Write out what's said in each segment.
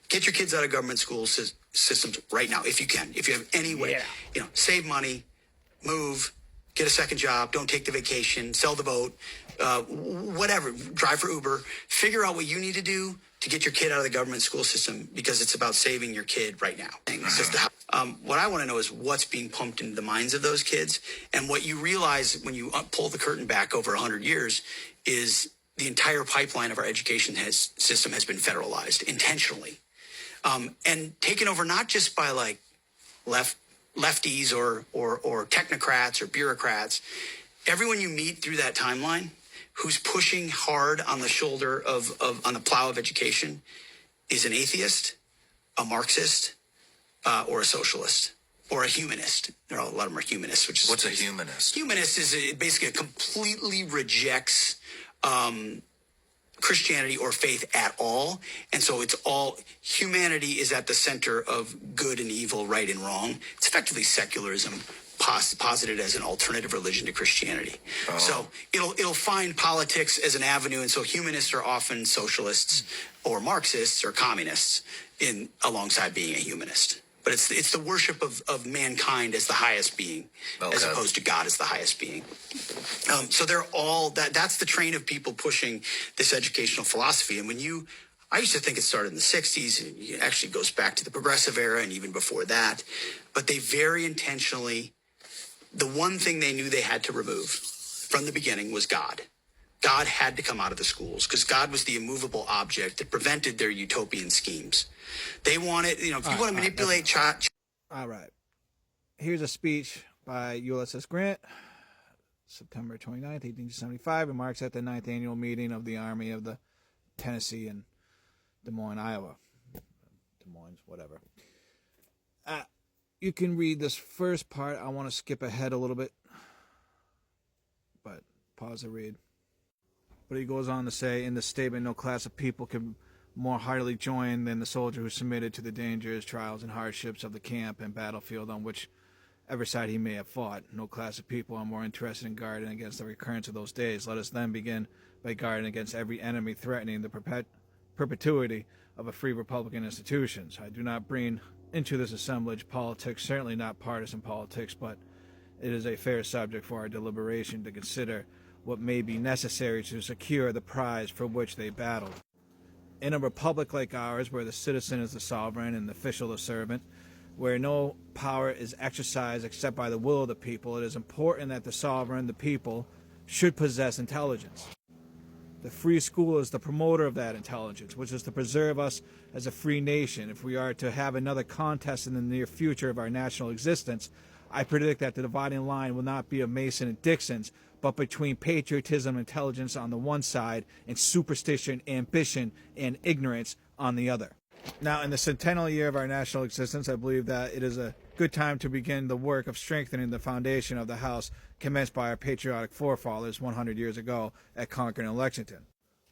Get your kids out of government school systems right now, if you can. If you have any way, save money, move, get a second job, don't take the vacation, sell the boat, whatever, drive for Uber. Figure out what you need to do to get your kid out of the government school system, because it's about saving your kid right now. It's just what I want to know is what's being pumped into the minds of those kids. And what you realize when you pull the curtain back over 100 years is the entire pipeline of our education system has been federalized intentionally. And taken over not just by like lefties or technocrats or bureaucrats. Everyone you meet through that timeline who's pushing hard on the shoulder on the plow of education is an atheist, a Marxist, or a socialist, or a humanist. A lot of them are humanists. What's a humanist? Humanist is basically completely rejects Christianity or faith at all. And so it's all, humanity is at the center of good and evil, right and wrong. It's effectively secularism posited as an alternative religion to Christianity. Oh. So it'll find politics as an avenue. And so humanists are often socialists or Marxists or communists alongside being a humanist. But it's the worship of mankind as the highest being, as opposed to God as the highest being. So they're all that's the train of people pushing this educational philosophy. And I used to think it started in the 60s. And it actually goes back to the progressive era and even before that. But they very intentionally, the one thing they knew they had to remove from the beginning was God. God had to come out of the schools because God was the immovable object that prevented their utopian schemes. They wanted, if you want to manipulate All right. Here's a speech by Ulysses Grant, September 29th, 1875, remarks at the 9th annual meeting of the Army of the Tennessee in Des Moines, Iowa. Des Moines, whatever. You can read this first part. I want to skip ahead a little bit, but pause the read. But he goes on to say, in the statement, no class of people can more heartily join than the soldier who submitted to the dangers, trials, and hardships of the camp and battlefield on whichever side he may have fought. No class of people are more interested in guarding against the recurrence of those days. Let us then begin by guarding against every enemy threatening the perpetuity of a free Republican institutions. I do not bring into this assemblage politics, certainly not partisan politics, but it is a fair subject for our deliberation to consider what may be necessary to secure the prize for which they battled. In a republic like ours, where the citizen is the sovereign and the official the servant, where no power is exercised except by the will of the people, it is important that the sovereign, the people, should possess intelligence. The free school is the promoter of that intelligence, which is to preserve us as a free nation. If we are to have another contest in the near future of our national existence, I predict that the dividing line will not be of Mason and Dixon's, but between patriotism and intelligence on the one side and superstition, ambition, and ignorance on the other. Now, in the centennial year of our national existence, I believe that it is a good time to begin the work of strengthening the foundation of the house commenced by our patriotic forefathers 100 years ago at Concord and Lexington.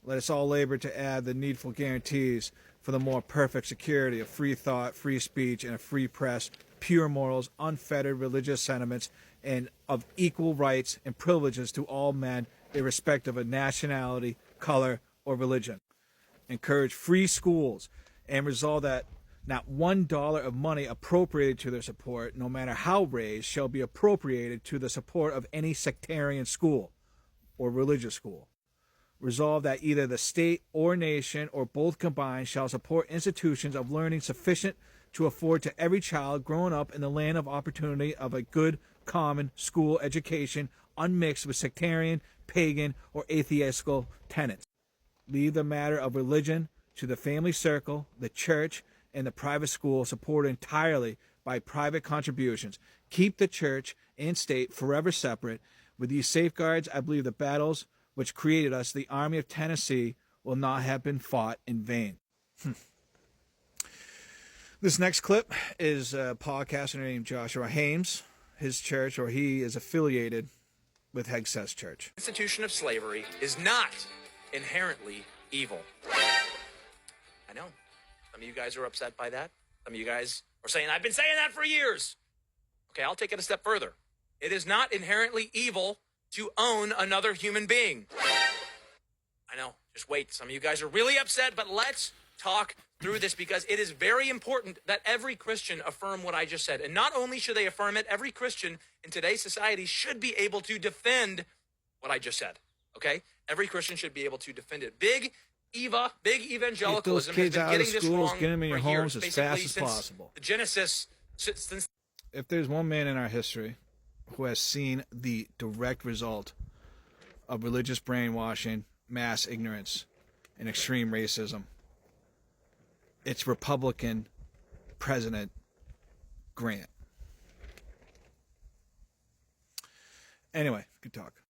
Let us all labor to add the needful guarantees for the more perfect security of free thought, free speech, and a free press, pure morals, unfettered religious sentiments, and of equal rights and privileges to all men, irrespective of nationality, color, or religion. Encourage free schools and resolve that not $1 of money appropriated to their support, no matter how raised, shall be appropriated to the support of any sectarian school or religious school. Resolve that either the state or nation or both combined shall support institutions of learning sufficient to afford to every child growing up in the land of opportunity of a good common school education unmixed with sectarian, pagan, or atheistical tenets. Leave the matter of religion to the family circle, the church, and the private school supported entirely by private contributions. Keep the church and state forever separate. With these safeguards, I believe the battles which created us, the Army of Tennessee, will not have been fought in vain. This next clip is a podcaster named Joshua Hames. His church, or he is affiliated with Hegseth Church. The institution of slavery is not inherently evil. I know. Some of you guys are upset by that. Some of you guys are saying, I've been saying that for years. Okay, I'll take it a step further. It is not inherently evil to own another human being. I know. Just wait. Some of you guys are really upset, but let's talk through this because it is very important that every Christian affirm what I just said. And not only should they affirm it, every Christian in today's society should be able to defend what I just said. Okay? Every Christian should be able to defend it. Big evangelicalism has kids been out of getting this schools, wrong get them in your for years, homes as basically fast as since possible. the Genesis, since If there's one man in our history who has seen the direct result of religious brainwashing, mass ignorance, and extreme racism, it's Republican President Grant. Anyway, good talk.